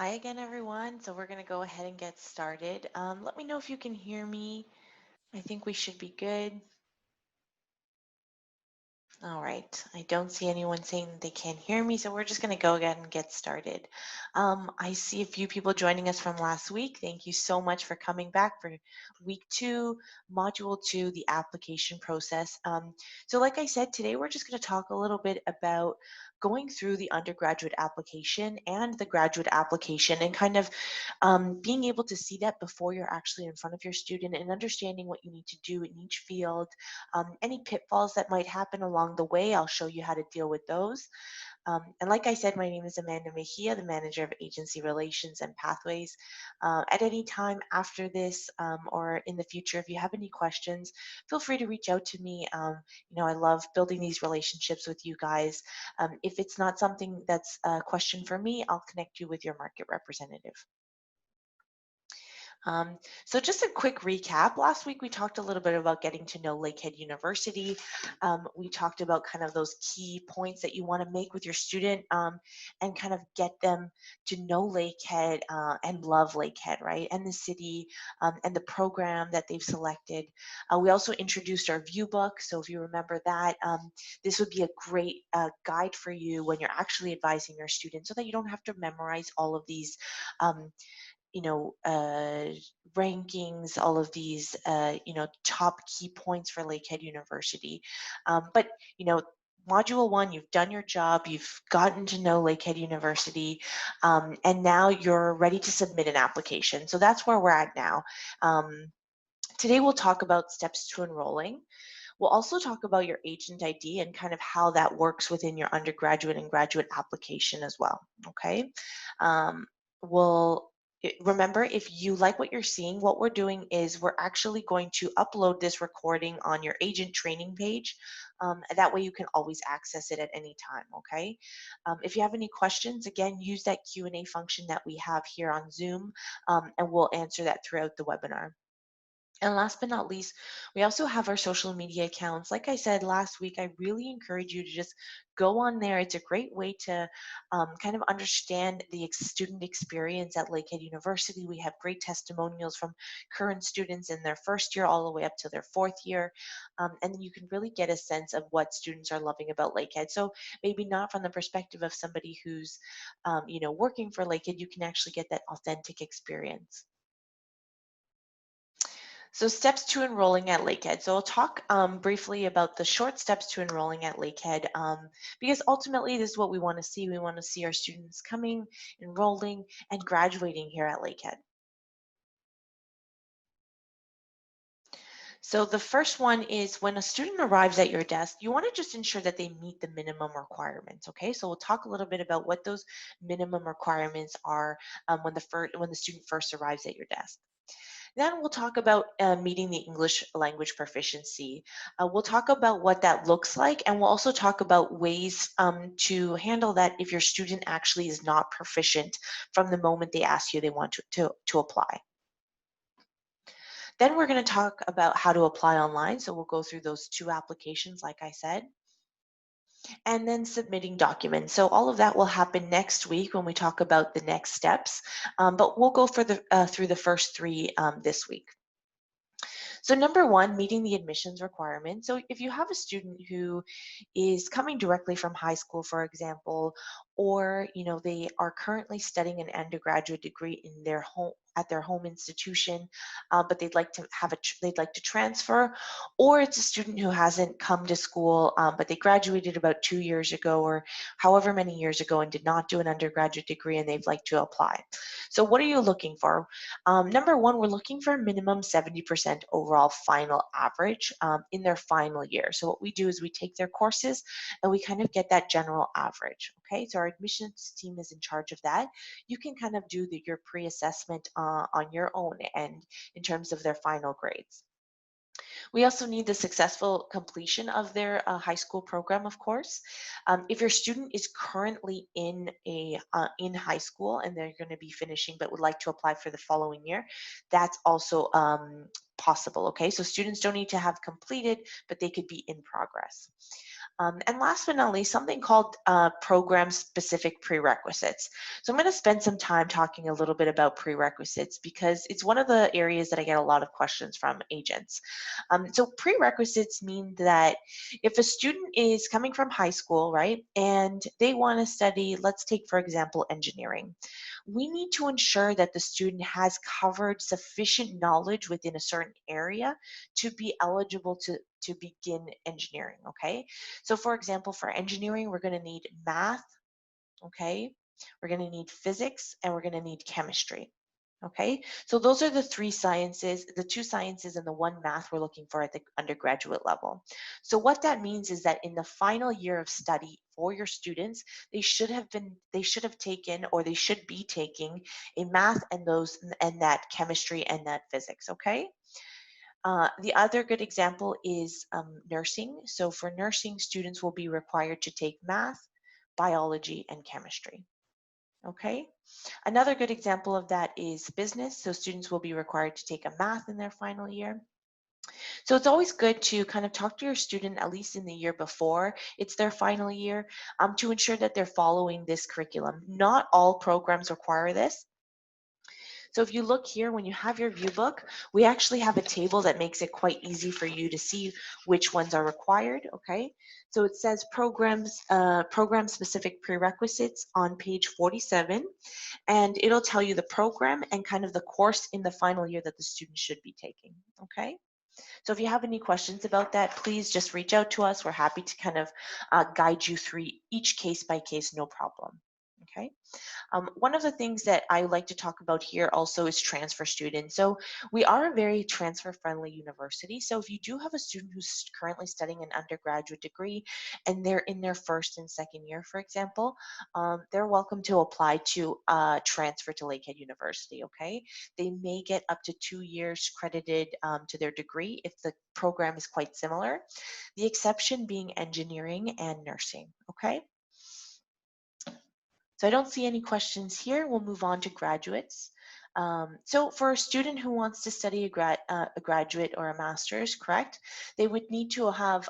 Hi again, everyone. So we're going to go ahead and get started. Let me know if you can hear me. I think we should be good. All right. I don't see anyone saying that they can't hear me, so we're just going to go ahead and get started. I see a few people joining us from last week. Thank you so much for coming back for week 2, module 2, the application process. So like I said, today we're just going to talk a little bit about going through the undergraduate application and the graduate application and kind of being able to see that before you're actually in front of your student and understanding what you need to do in each field. Any pitfalls that might happen along the way, I'll show you how to deal with those. And like I said, my name is Amanda Mejia, the Manager of Agency Relations and Pathways. At any time after this or in the future, if you have any questions, feel free to reach out to me. I love building these relationships with you guys. If it's not something that's a question for me, I'll connect you with your market representative. So just a quick recap. Last week we talked a little bit about getting to know Lakehead University. We talked about kind of those key points that you want to make with your student and kind of get them to know Lakehead and love Lakehead, right? And the city and the program that they've selected. We also introduced our view book. So if you remember that, this would be a great guide for you when you're actually advising your students so that you don't have to memorize all of these um, you know, uh, rankings, all of these, top key points for Lakehead University. But, Module 1, you've done your job, you've gotten to know Lakehead University, and now you're ready to submit an application. So that's where we're at now. Today we'll talk about steps to enrolling. We'll also talk about your agent ID and kind of how that works within your undergraduate and graduate application as well, okay? We'll remember, if you like what you're seeing, what we're doing is we're actually going to upload this recording on your agent training page. That way you can always access it at any time, okay? If you have any questions, again, use that Q&A function that we have here on Zoom, and we'll answer that throughout the webinar. And last but not least, we also have our social media accounts. Like I said last week, I really encourage you to just go on there. It's a great way to kind of understand the student experience at Lakehead University. We have great testimonials from current students in their first year all the way up to their fourth year. And then you can really get a sense of what students are loving about Lakehead. So maybe not from the perspective of somebody who's, working for Lakehead, you can actually get that authentic experience. So steps to enrolling at Lakehead. So I'll talk briefly about the short steps to enrolling at Lakehead because ultimately this is what we want to see. We want to see our students coming, enrolling, and graduating here at Lakehead. So the first one is when a student arrives at your desk, you want to just ensure that they meet the minimum requirements. Okay, so we'll talk a little bit about what those minimum requirements are when the student first arrives at your desk. Then we'll talk about meeting the English language proficiency. We'll talk about what that looks like, and we'll also talk about ways to handle that if your student actually is not proficient from the moment they ask you they want to apply. Then we're going to talk about how to apply online. So we'll go through those 2 applications, like I said, and then submitting documents. So all of that will happen next week when we talk about the next steps, but we'll go through the first 3 this week. So number 1, meeting the admissions requirement. So if you have a student who is coming directly from high school, for example, or they are currently studying an undergraduate degree in their home at their home institution, but they'd like to they'd like to transfer, or it's a student who hasn't come to school, but they graduated about 2 years ago or however many years ago and did not do an undergraduate degree and they'd like to apply. So what are you looking for? Number 1, we're looking for a minimum 70% overall final average in their final year. So what we do is we take their courses and we kind of get that general average. Okay, so our admissions team is in charge of that. You can kind of do your pre-assessment on your own end in terms of their final grades. We also need the successful completion of their high school program, of course. If your student is currently in high school and they're going to be finishing but would like to apply for the following year, that's also possible. Okay, so students don't need to have completed, but they could be in progress. And last but not least, something called program-specific prerequisites. So I'm going to spend some time talking a little bit about prerequisites because it's one of the areas that I get a lot of questions from agents. So prerequisites mean that if a student is coming from high school, right, and they want to study, let's take, for example, engineering, we need to ensure that the student has covered sufficient knowledge within a certain area to be eligible to begin engineering, okay? So for example, for engineering, we're going to need math, okay? We're going to need physics, and we're going to need chemistry. Okay, so those are the three sciences, the two sciences and the one math we're looking for at the undergraduate level. So what that means is that in the final year of study for your students, they should have taken, or they should be taking, a math and those and that chemistry and that physics. Okay. The other good example is nursing. So for nursing, students will be required to take math, biology, and chemistry. Okay. Another good example of that is business. So students will be required to take a math in their final year. So it's always good to kind of talk to your student at least in the year before it's their final year, to ensure that they're following this curriculum. Not all programs require this. So if you look here, when you have your view book, we actually have a table that makes it quite easy for you to see which ones are required, okay? So it says program specific prerequisites on page 47, and it'll tell you the program and kind of the course in the final year that the student should be taking, okay? So if you have any questions about that, please just reach out to us. We're happy to kind of guide you through each case by case, no problem, okay? One of the things that I like to talk about here also is transfer students. So we are a very transfer friendly university. So if you do have a student who's currently studying an undergraduate degree and they're in their first and second year, for example, they're welcome to apply to transfer to Lakehead University, okay? They may get up to 2 years credited to their degree if the program is quite similar. The exception being engineering and nursing, okay? So I don't see any questions here. We'll move on to graduates. So for a student who wants to study a graduate or a master's, correct, they would need to have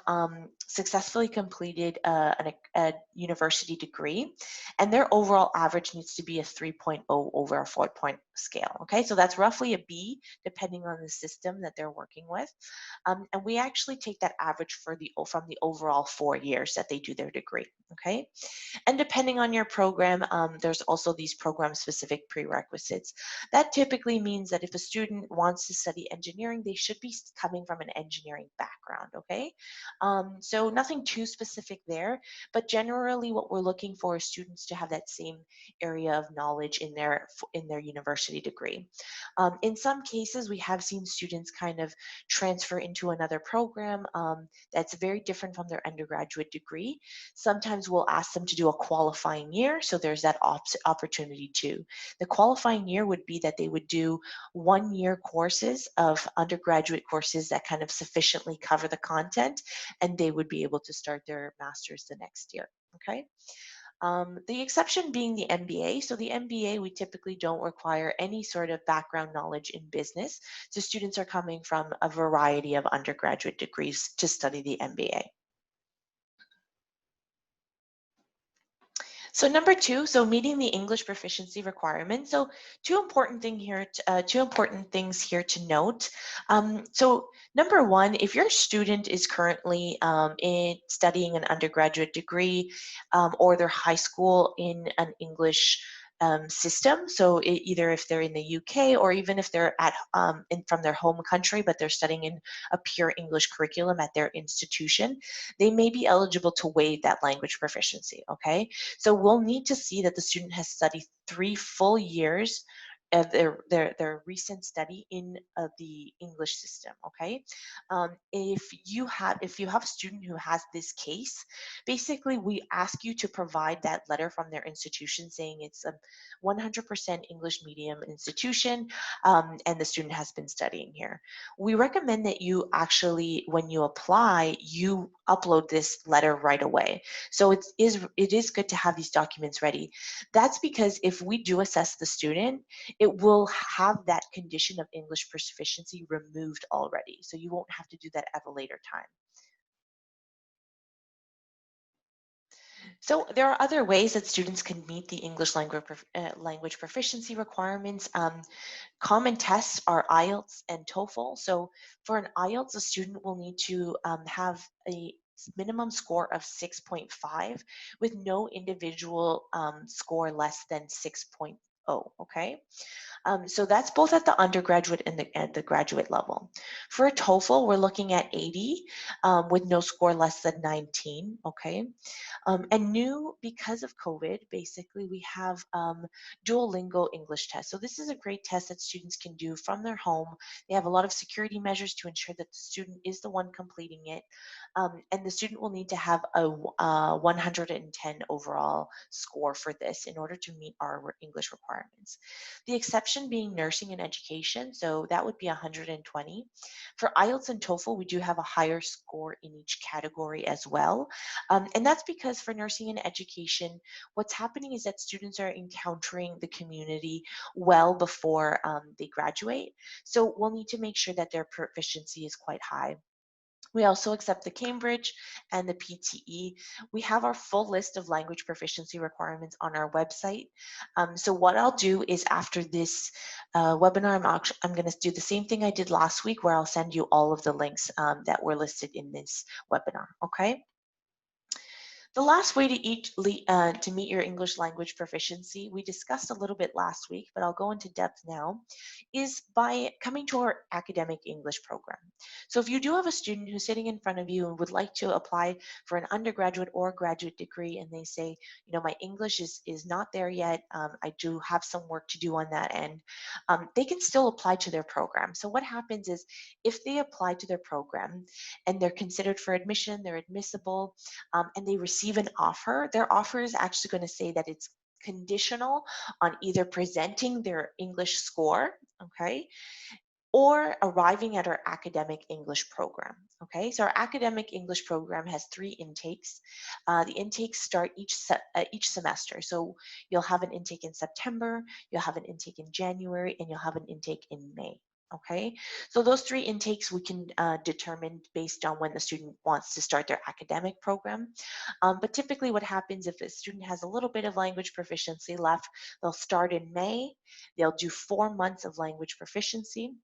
successfully completed a university degree, and their overall average needs to be a 3.0 over a 4-point scale. Okay, so that's roughly a B, depending on the system that they're working with. And we actually take that average from the overall 4 years that they do their degree. Okay. And depending on your program, there's also these program specific prerequisites. That typically means that if a student wants to study engineering, they should be coming from an engineering background, okay? So nothing too specific there, but generally what we're looking for is students to have that same area of knowledge in their university degree. In some cases, we have seen students kind of transfer into another program that's very different from their undergraduate degree. Sometimes we'll ask them to do a qualifying year, so there's that opportunity too. The qualifying year would be that they would do 1 year courses of undergraduate courses that kind of sufficiently cover the content, and they would be able to start their master's the next year, okay? The exception being the MBA. So the MBA, we typically don't require any sort of background knowledge in business. So students are coming from a variety of undergraduate degrees to study the MBA. So number two, so meeting the English proficiency requirement. So two important things here to note. So number one, if your student is currently studying an undergraduate degree or their high school in an English system, so either if they're in the UK or even if they're from their home country, but they're studying in a pure English curriculum at their institution, they may be eligible to waive that language proficiency, okay? So we'll need to see that the student has studied 3 full years of their recent study in the English system. Okay, if you have a student who has this case, basically we ask you to provide that letter from their institution saying it's a 100% English medium institution, and the student has been studying here. We recommend that you actually, when you apply, you upload this letter right away. So it is good to have these documents ready. That's because if we do assess the student, it will have that condition of English proficiency removed already. So you won't have to do that at a later time. So there are other ways that students can meet the English language proficiency requirements. Common tests are IELTS and TOEFL. So for an IELTS, a student will need to have a minimum score of 6.5 with no individual score less than 6.0. Okay. So that's both at the undergraduate and at the graduate level. For a TOEFL, we're looking at 80 with no score less than 19. Okay. And new because of COVID, basically, we have Duolingo English test. So this is a great test that students can do from their home. They have a lot of security measures to ensure that the student is the one completing it. And the student will need to have a 110 overall score for this in order to meet our English requirements. The exception being nursing and education, so that would be 120. For IELTS and TOEFL, we do have a higher score in each category as well. And that's because for nursing and education, what's happening is that students are encountering the community well before they graduate. So we'll need to make sure that their proficiency is quite high. We also accept the Cambridge and the PTE. We have our full list of language proficiency requirements on our website. So what I'll do is after this webinar, I'm going to do the same thing I did last week where I'll send you all of the links that were listed in this webinar, okay? The last way to meet your English language proficiency, we discussed a little bit last week, but I'll go into depth now, is by coming to our academic English program. So if you do have a student who's sitting in front of you and would like to apply for an undergraduate or graduate degree, and they say, you know, my English is not there yet, I do have some work to do on that end, they can still apply to their program. So what happens is if they apply to their program and they're considered for admission, they're admissible, and they receive an offer, their offer is actually going to say that it's conditional on either presenting their English score, okay, or arriving at our academic English program. Okay, so our academic English program has 3 intakes. The intakes start each semester. So you'll have an intake in September, you'll have an intake in January, and you'll have an intake in May. Okay, so those 3 intakes we can determine based on when the student wants to start their academic program. But typically what happens if a student has a little bit of language proficiency left, they'll start in May, they'll do 4 months of language proficiency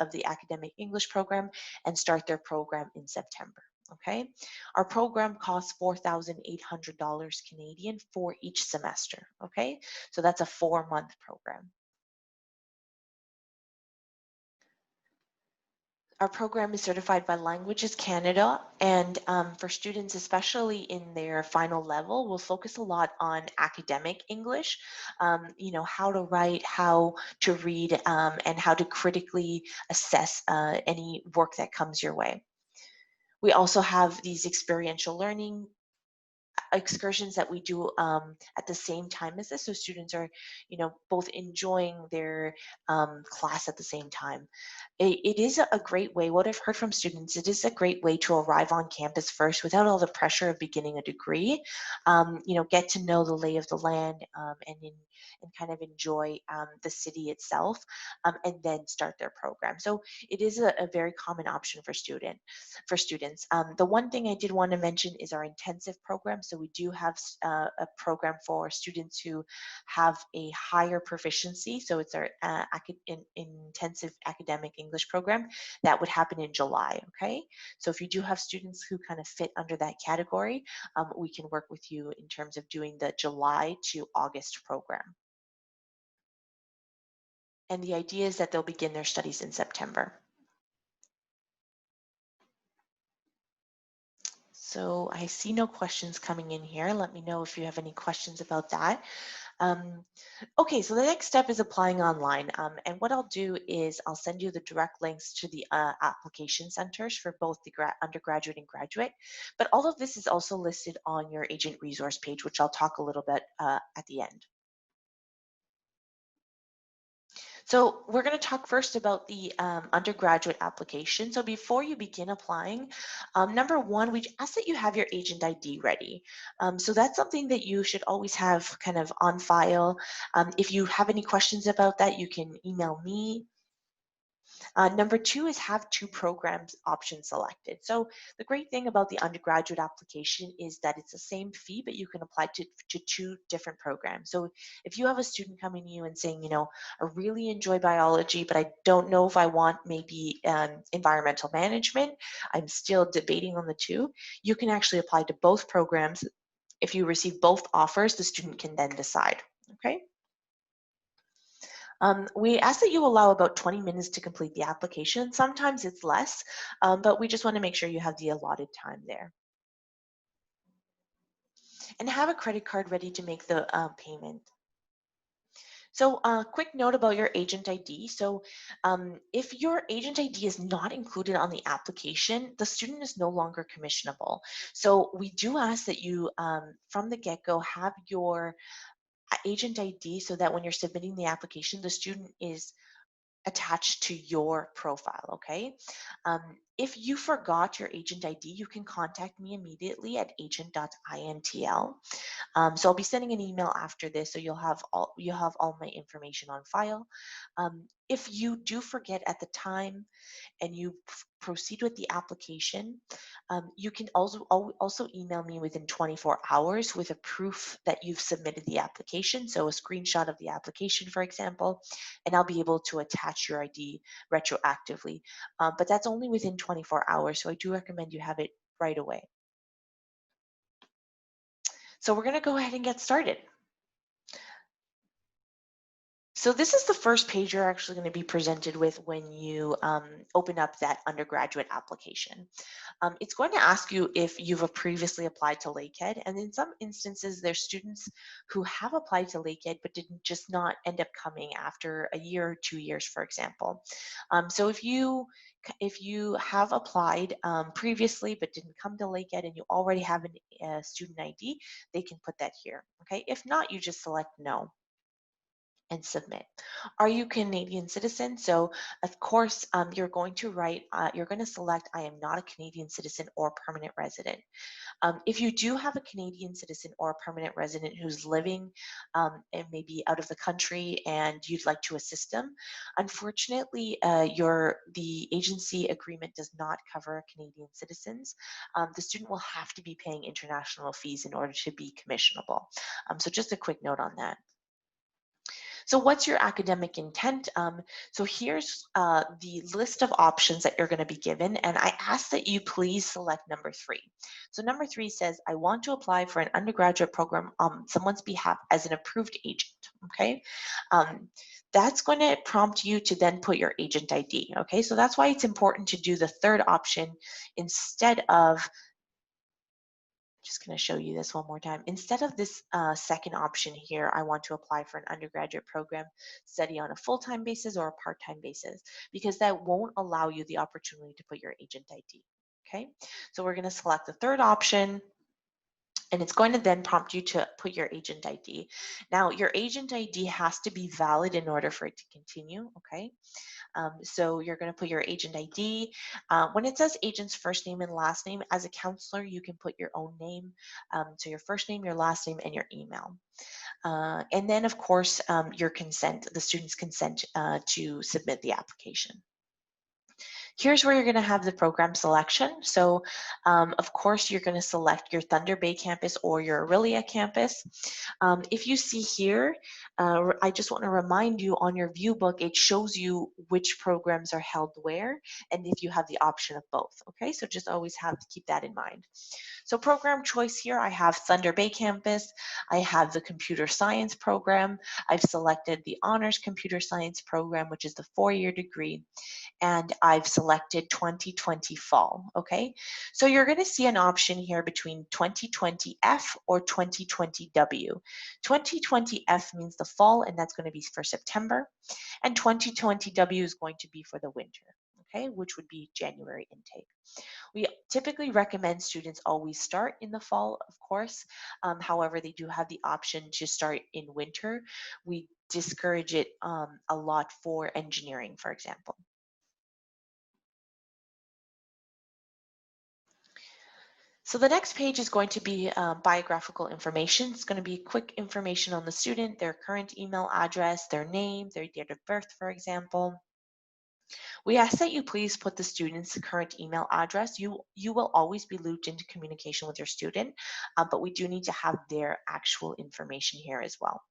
of the academic English program and start their program in September. Okay, our program costs $4,800 Canadian for each semester. Okay, so that's a 4-month program. Our program is certified by Languages Canada, and for students, especially in their final level, we'll focus a lot on academic English, you know, how to write, how to read, and how to critically assess any work that comes your way. We also have these experiential learning excursions that we do at the same time as this, so students are, you know, both enjoying their class at the same time. It is a great way, what I've heard from students, it is a great way to arrive on campus first without all the pressure of beginning a degree, you know, get to know the lay of the land, and kind of enjoy the city itself, and then start their program. So it is a very common option for students. The one thing I did want to mention is our intensive program. So we do have a program for students who have a higher proficiency. So it's our intensive academic English program that would happen in July. Okay, so if you do have students who kind of fit under that category, we can work with you in terms of doing the July to August program. And the idea is that they'll begin their studies in September. So I see no questions coming in here. Let me know if you have any questions about that. Um, okay, so the next step is applying online. And what I'll do is I'll send you the direct links to the application centers for both the undergraduate and graduate. But all of this is also listed on your agent resource page, which I'll talk a little bit at the end. So we're going to talk first about the undergraduate application. So before you begin applying, number one, we ask that you have your agent ID ready. So that's something that you should always have kind of on file. If you have any questions about that, you can email me. Number two is have two programs options selected. So the great thing about the undergraduate application is that it's the same fee, but you can apply to two different programs. So if you have a student coming to you and saying, I really enjoy biology, but I don't know if I want maybe environmental management, I'm still debating on the two, you can actually apply to both programs. If you receive both offers, the student can then decide, okay? We ask that you allow about 20 minutes to complete the application. Sometimes it's less, but we just want to make sure you have the allotted time there. And have a credit card ready to make the payment. So quick note about your agent ID. So if your agent ID is not included on the application, the student is no longer commissionable. So we do ask that you, from the get-go, have your agent ID so that when you're submitting the application, the student is attached to your profile, okay? If you forgot your agent ID, you can contact me immediately at agent.intl. So I'll be sending an email after this, so you'll have all my information on file. If you do forget at the time and you proceed with the application, you can also email me within 24 hours with a proof that you've submitted the application. So a screenshot of the application, for example, and I'll be able to attach your ID retroactively. But that's only within 24 hours, so I do recommend you have it right away. So we're going to go ahead and get started. So this is the first page you're actually going to be presented with when you open up that undergraduate application. It's going to ask you if you've previously applied to Lakehead, and in some instances, there's students who have applied to Lakehead but didn't just not end up coming after a year or 2 years, for example. So if you have applied previously but didn't come to Lakehead and you already have a student ID, they can put that here. Okay. If not, you just select no and submit. Are you Canadian citizen? So of course you're going to write, you're going to select I am not a Canadian citizen or permanent resident. If you do have a Canadian citizen or a permanent resident who's living and maybe out of the country and you'd like to assist them, unfortunately the agency agreement does not cover Canadian citizens. The student will have to be paying international fees in order to be commissionable. So just a quick note on that. So what's your academic intent? So here's the list of options that you're going to be given, and I ask that you please select number 3. So number 3 says, I want to apply for an undergraduate program on someone's behalf as an approved agent, okay? That's going to prompt you to then put your agent ID, okay? So that's why it's important to do the third option instead of just going to show you this one more time. Instead of this second option here, I want to apply for an undergraduate program, study on a full-time basis or a part-time basis, because that won't allow you the opportunity to put your agent ID. Okay, so we're going to select the third option, and it's going to then prompt you to put your agent ID. Now, your agent ID has to be valid in order for it to continue, okay? So you're going to put your agent ID. When it says agent's first name and last name, as a counselor, you can put your own name. So your first name, your last name, and your email. And then, of course, your consent, the student's consent to submit the application. Here's where you're going to have the program selection. So, of course, you're going to select your Thunder Bay campus or your Aurelia campus. If you see here, I just want to remind you on your view book, it shows you which programs are held where and if you have the option of both. Okay, so just always have to keep that in mind. So program choice here, I have Thunder Bay campus. I have the computer science program. I've selected the honors computer science program, which is the 4-year degree, and I've selected 2020 fall, okay? So you're gonna see an option here between 2020 F or 2020 W. 2020 F means the fall, and that's gonna be for September, and 2020 W is going to be for the winter, okay, which would be January intake. We typically recommend students always start in the fall, of course. However, they do have the option to start in winter. We discourage it a lot for engineering, for example. So the next page is going to be biographical information. It's going to be quick information on the student, their current email address, their name, their date of birth, for example. We ask that you please put the student's current email address. You will always be looped into communication with your student, but we do need to have their actual information here as well.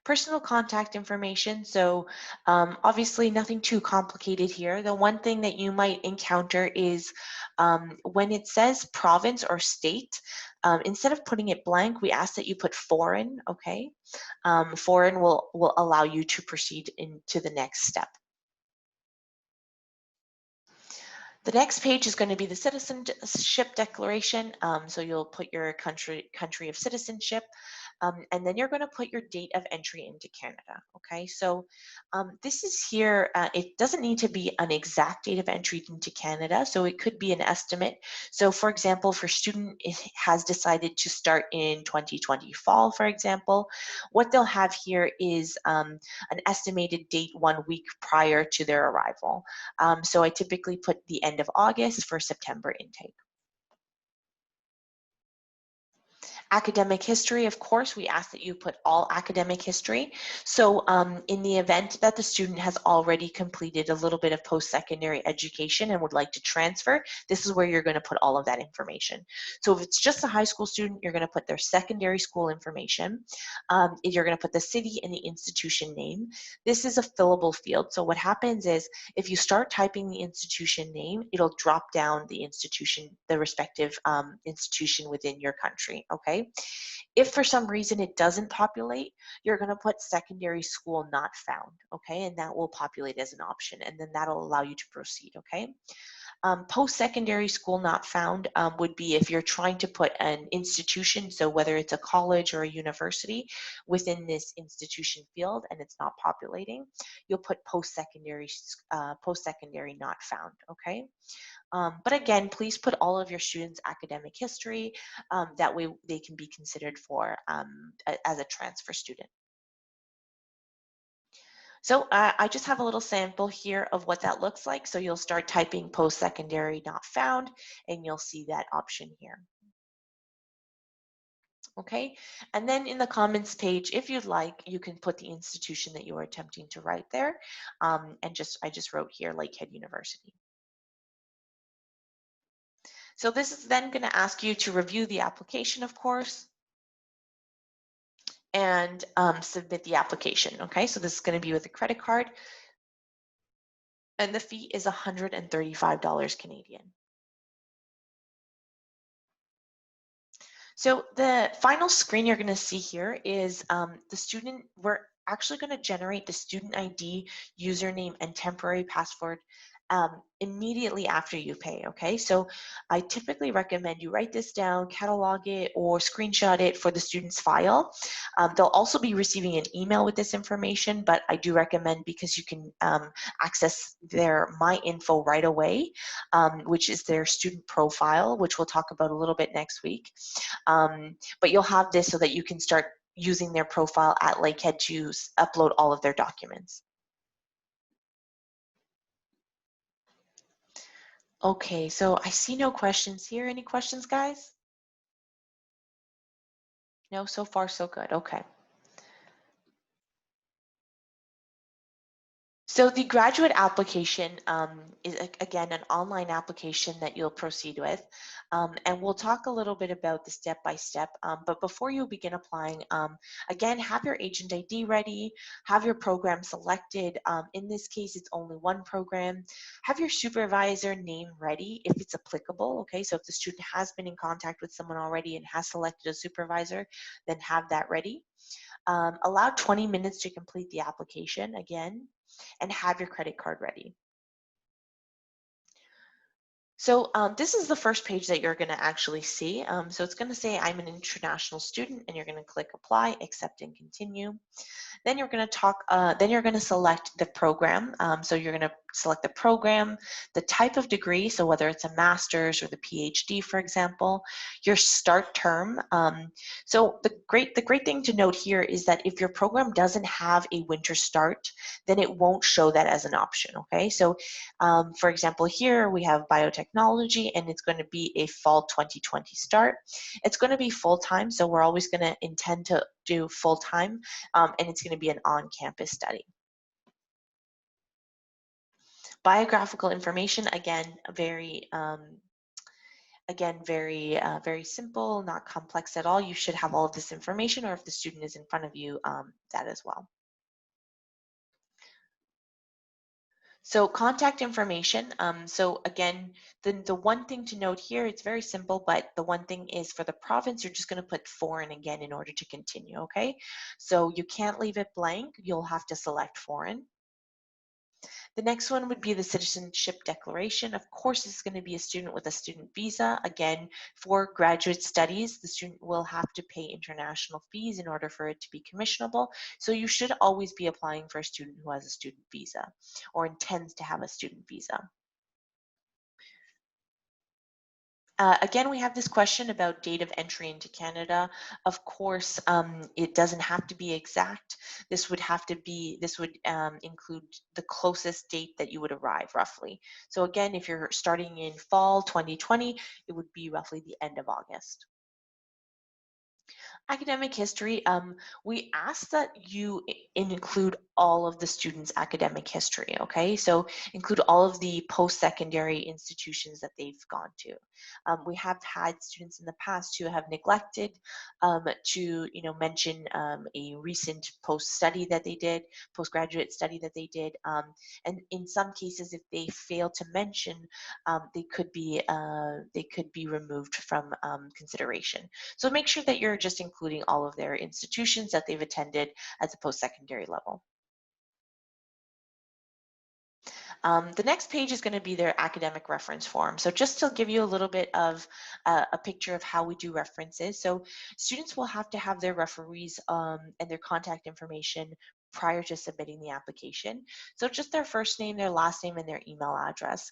Personal contact information. So obviously nothing too complicated here. The one thing that you might encounter is when it says province or state, instead of putting it blank, we ask that you put foreign, okay? Foreign will allow you to proceed into the next step. The next page is going to be the citizenship declaration. So you'll put your country of citizenship, and then you're going to put your date of entry into Canada. Okay, so this is here. It doesn't need to be an exact date of entry into Canada, so it could be an estimate. So, for example, if your student has decided to start in 2020 fall, for example, what they'll have here is an estimated date 1 week prior to their arrival. So I typically put the end of August for September intake. Academic history, of course, we ask that you put all academic history. So in the event that the student has already completed a little bit of post-secondary education and would like to transfer, this is where you're going to put all of that information. So if it's just a high school student, you're going to put their secondary school information. You're going to put the city and the institution name. This is a fillable field. So what happens is if you start typing the institution name, it'll drop down the institution, the respective institution within your country, okay? If for some reason it doesn't populate, you're going to put secondary school not found, okay? And that will populate as an option, and then that'll allow you to proceed, okay? Post-secondary school not found would be if you're trying to put an institution, so whether it's a college or a university, within this institution field and it's not populating, you'll put post-secondary not found, okay? But again, please put all of your students' academic history. That way they can be considered for as a transfer student. So I just have a little sample here of what that looks like. So you'll start typing post-secondary not found, and you'll see that option here. Okay, and then in the comments page, if you'd like, you can put the institution that you are attempting to write there. And I just wrote here Lakehead University. So this is then going to ask you to review the application, of course, and submit the application. Okay, so this is going to be with a credit card, and the fee is $135 Canadian. So the final screen you're going to see here is the student. We're actually going to generate the student ID, username, and temporary password immediately after you pay, okay? So I typically recommend you write this down, catalog it, or screenshot it for the student's file. They'll also be receiving an email with this information, but I do recommend, because you can access their My Info right away, which is their student profile, which we'll talk about a little bit next week. But you'll have this so that you can start using their profile at Lakehead to upload all of their documents. Okay, so I see no questions here. Any questions, guys? No, so far so good. Okay. So the graduate application is, again, an online application that you'll proceed with. And we'll talk a little bit about the step-by-step. But before you begin applying, again, have your agent ID ready, have your program selected. In this case, it's only one program. Have your supervisor name ready if it's applicable, okay? So if the student has been in contact with someone already and has selected a supervisor, then have that ready. Allow 20 minutes to complete the application again, and have your credit card ready. So this is the first page that you're going to actually see. So it's going to say I'm an international student, and you're going to click apply, accept, and continue. Then you're going to then you're going to select the program. So you're going to select the program, the type of degree, so whether it's a master's or the PhD, for example, your start term. So the great thing to note here is that if your program doesn't have a winter start, then it won't show that as an option, okay? So for example, here we have biotechnology, and it's going to be a fall 2020 start. It's going to be full-time, so we're always going to intend to do full-time, and it's going to be an on-campus study. Biographical information, very simple, not complex at all. You should have all of this information, or if the student is in front of you, that as well. So contact information. So again, the one thing to note here, it's very simple, but the one thing is for the province, you're just going to put foreign again in order to continue, okay? So you can't leave it blank. You'll have to select foreign. The next one would be the citizenship declaration. Of course, it's going to be a student with a student visa. Again, for graduate studies, the student will have to pay international fees in order for it to be commissionable. So you should always be applying for a student who has a student visa or intends to have a student visa. Again, we have this question about date of entry into Canada. Of course, it doesn't have to be exact. This would include the closest date that you would arrive, roughly. So again, if you're starting in fall 2020, it would be roughly the end of August. Academic history, we ask that you include all of the students' academic history, okay? So include all of the post-secondary institutions that they've gone to. We have had students in the past who have neglected to, mention a recent post-study that they did, postgraduate study that they did, and in some cases, if they fail to mention, they could be removed from consideration. So make sure that you're just including all of their institutions that they've attended at the post-secondary level. The next page is going to be their academic reference form. So just to give you a little bit of a picture of how we do references. So students will have to have their referees and their contact information prior to submitting the application. So just their first name, their last name, and their email address.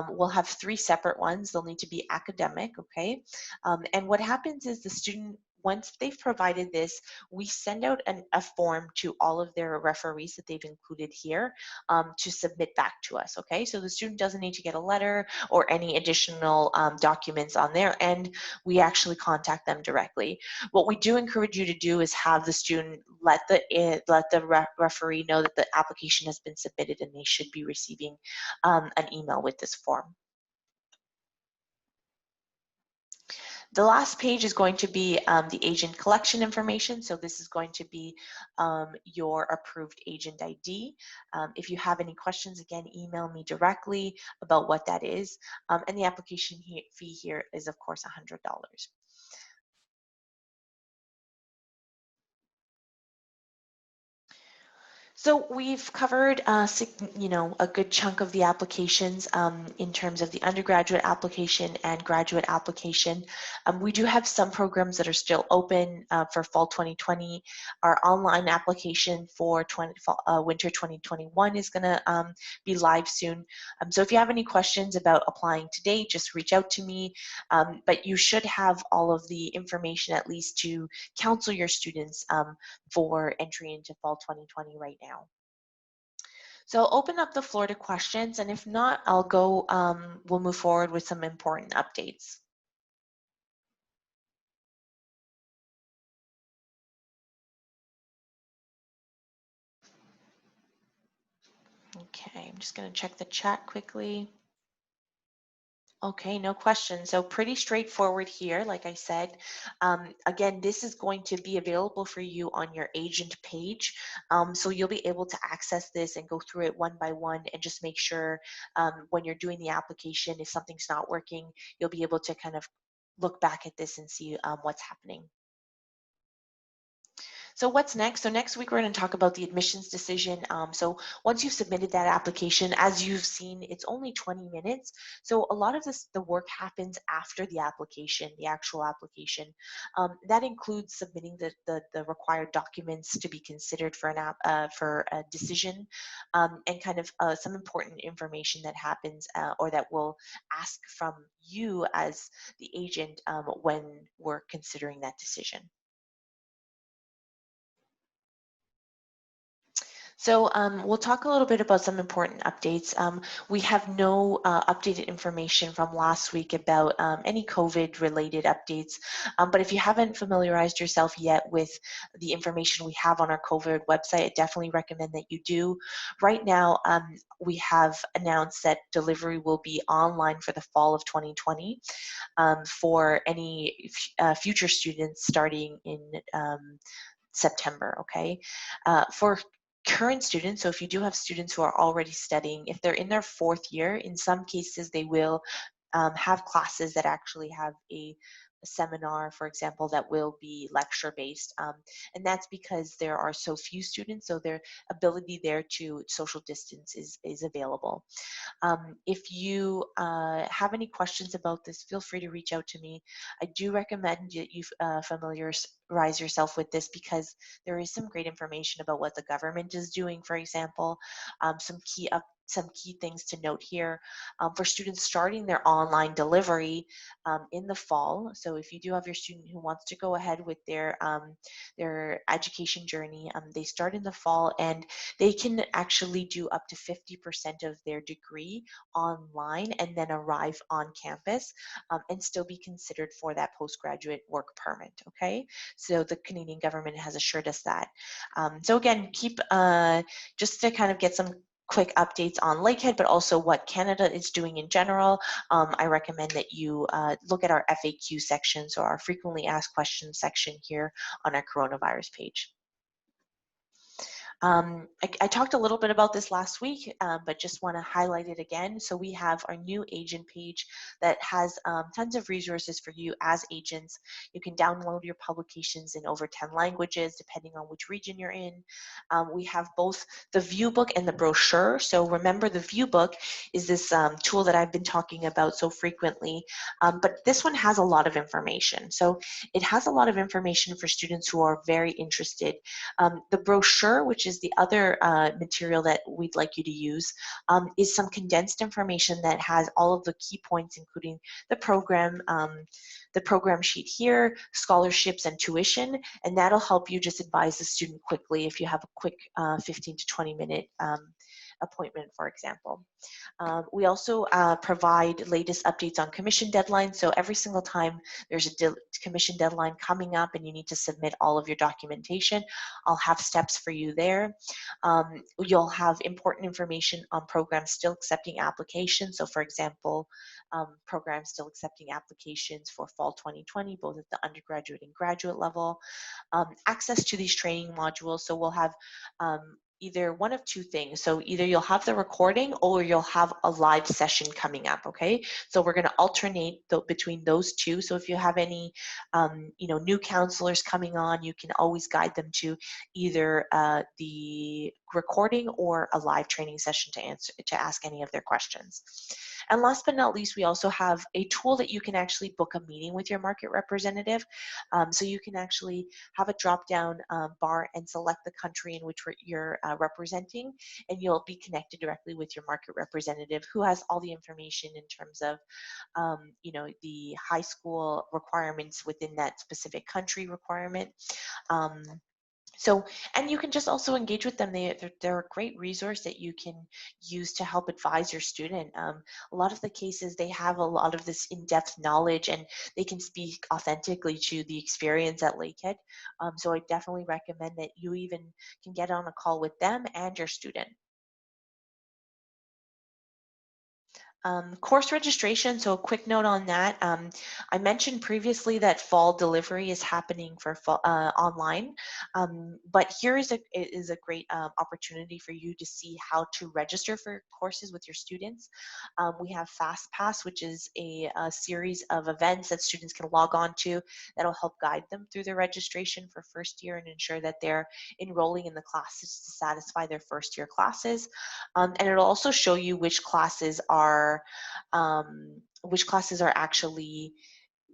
We'll have 3 separate ones. They'll need to be academic, okay? And what happens is the student, once they've provided this, we send out a form to all of their referees that they've included here to submit back to us, okay? So the student doesn't need to get a letter or any additional documents on their end. We actually contact them directly. What we do encourage you to do is have the student let the referee know that the application has been submitted and they should be receiving an email with this form. The last page is going to be the agent collection information. So this is going to be your approved agent ID. If you have any questions, again, email me directly about what that is. And the application fee here is, of course, $100. So we've covered, a good chunk of the applications in terms of the undergraduate application and graduate application. We do have some programs that are still open for fall 2020. Our online application for winter 2021 is going to be live soon. So if you have any questions about applying today, just reach out to me. But you should have all of the information at least to counsel your students for entry into fall 2020 right now. So I'll open up the floor to questions, and if not, we'll move forward with some important updates. Okay, I'm just going to check the chat quickly. Okay, no question. So pretty straightforward here, like I said. Again, this is going to be available for you on your agent page. So you'll be able to access this and go through it one by one and just make sure when you're doing the application, if something's not working, you'll be able to kind of look back at this and see what's happening. So what's next? So next week we're going to talk about the admissions decision. So once you've submitted that application, as you've seen, it's only 20 minutes. So a lot of the work happens after the application, the actual application. That includes submitting the required documents to be considered for for a decision, and kind of some important information that happens or that we'll ask from you as the agent when we're considering that decision. So we'll talk a little bit about some important updates. We have no updated information from last week about any COVID-related updates. But if you haven't familiarized yourself yet with the information we have on our COVID website, I definitely recommend that you do. Right now, we have announced that delivery will be online for the fall of 2020 for any future students starting in September, okay? For current students, so if you do have students who are already studying, if they're in their fourth year, in some cases they will have classes that actually have a seminar, for example, that will be lecture based. And that's because there are so few students, so their ability there to social distance is available. If you have any questions about this, feel free to reach out to me. I do recommend that you familiarize yourself with this because there is some great information about what the government is doing, for example, some key things to note here for students starting their online delivery in the fall. So if you do have your student who wants to go ahead with their education journey, they start in the fall and they can actually do up to 50% of their degree online and then arrive on campus and still be considered for that postgraduate work permit. Okay, so the Canadian government has assured us that. So again, keep just to kind of get some quick updates on Lakehead, but also what Canada is doing in general. I recommend that you look at our FAQ section, so our frequently asked questions section here on our coronavirus page. I talked a little bit about this last week, but just want to highlight it again. So we have our new agent page that has tons of resources for you as agents. You can download your publications in over 10 languages, depending on which region you're in. We have both the view book and the brochure. So remember, the view book is this tool that I've been talking about so frequently, but this one has a lot of information. So it has a lot of information for students who are very interested. The brochure, which is the other material that we'd like you to use, is some condensed information that has all of the key points, including the program sheet here, scholarships and tuition, and that'll help you just advise the student quickly if you have a quick 15 to 20 minute appointment, for example. We also provide latest updates on commission deadlines. So every single time there's a commission deadline coming up and you need to submit all of your documentation, I'll have steps for you there. You'll have important information on programs still accepting applications. So for example, programs still accepting applications for fall 2020, both at the undergraduate and graduate level. Access to these training modules. So we'll have either one of two things. So either you'll have the recording or you'll have a live session coming up, okay? So we're gonna alternate between those two. So if you have any new counselors coming on, you can always guide them to either the recording or a live training session to ask any of their questions. And last but not least, we also have a tool that you can actually book a meeting with your market representative. So you can actually have a drop-down bar and select the country in which you're representing, and you'll be connected directly with your market representative who has all the information in terms of the high school requirements within that specific country requirement. And you can just also engage with them. They're a great resource that you can use to help advise your student. A lot of the cases, they have a lot of this in-depth knowledge and they can speak authentically to the experience at Lakehead. So I definitely recommend that you even can get on a call with them and your student. Course registration, so a quick note on that. I mentioned previously that fall delivery is happening for online, but here is a great opportunity for you to see how to register for courses with your students. We have FastPass, which is a series of events that students can log on to that'll help guide them through their registration for first year and ensure that they're enrolling in the classes to satisfy their first year classes. And it'll also show you which classes are actually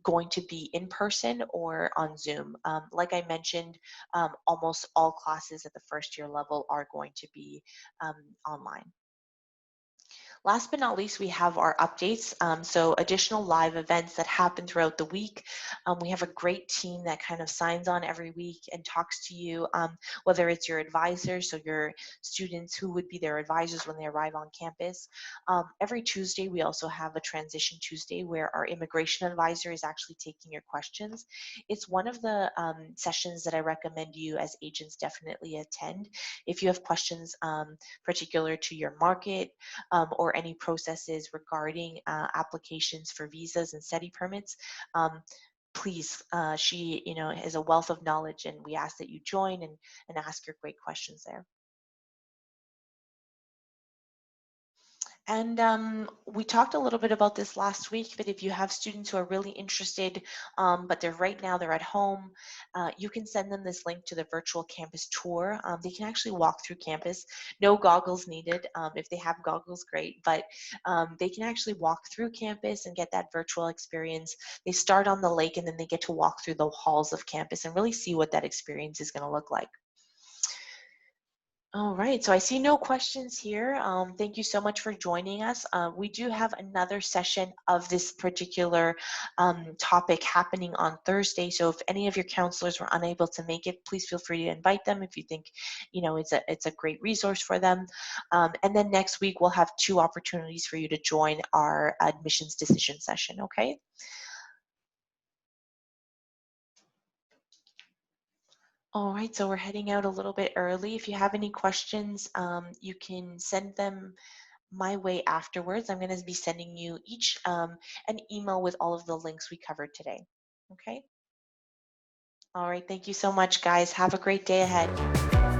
going to be in person or on Zoom. Like I mentioned, almost all classes at the first year level are going to be online. Last but not least, we have our updates. So additional live events that happen throughout the week. We have a great team that kind of signs on every week and talks to you, whether it's your advisors, so your students who would be their advisors when they arrive on campus. Every Tuesday, we also have a transition Tuesday where our immigration advisor is actually taking your questions. It's one of the sessions that I recommend you as agents definitely attend. If you have questions particular to your market, or any processes regarding applications for visas and SETI permits, please, she, is a wealth of knowledge, and we ask that you join and ask your great questions there. And we talked a little bit about this last week, but if you have students who are really interested, but they're right now they're at home, you can send them this link to the virtual campus tour. They can actually walk through campus, no goggles needed. If they have goggles, great, but they can actually walk through campus and get that virtual experience. They start on the lake and then they get to walk through the halls of campus and really see what that experience is going to look like. All right, so I see no questions here. Thank you so much for joining us. We do have another session of this particular topic happening on Thursday. So if any of your counselors were unable to make it, please feel free to invite them if you think, it's a great resource for them. And then next week we'll have two opportunities for you to join our admissions decision session. Okay. All right, so we're heading out a little bit early. If you have any questions, you can send them my way afterwards. I'm going to be sending you each an email with all of the links we covered today. Okay. All right. Thank you so much, guys. Have a great day ahead.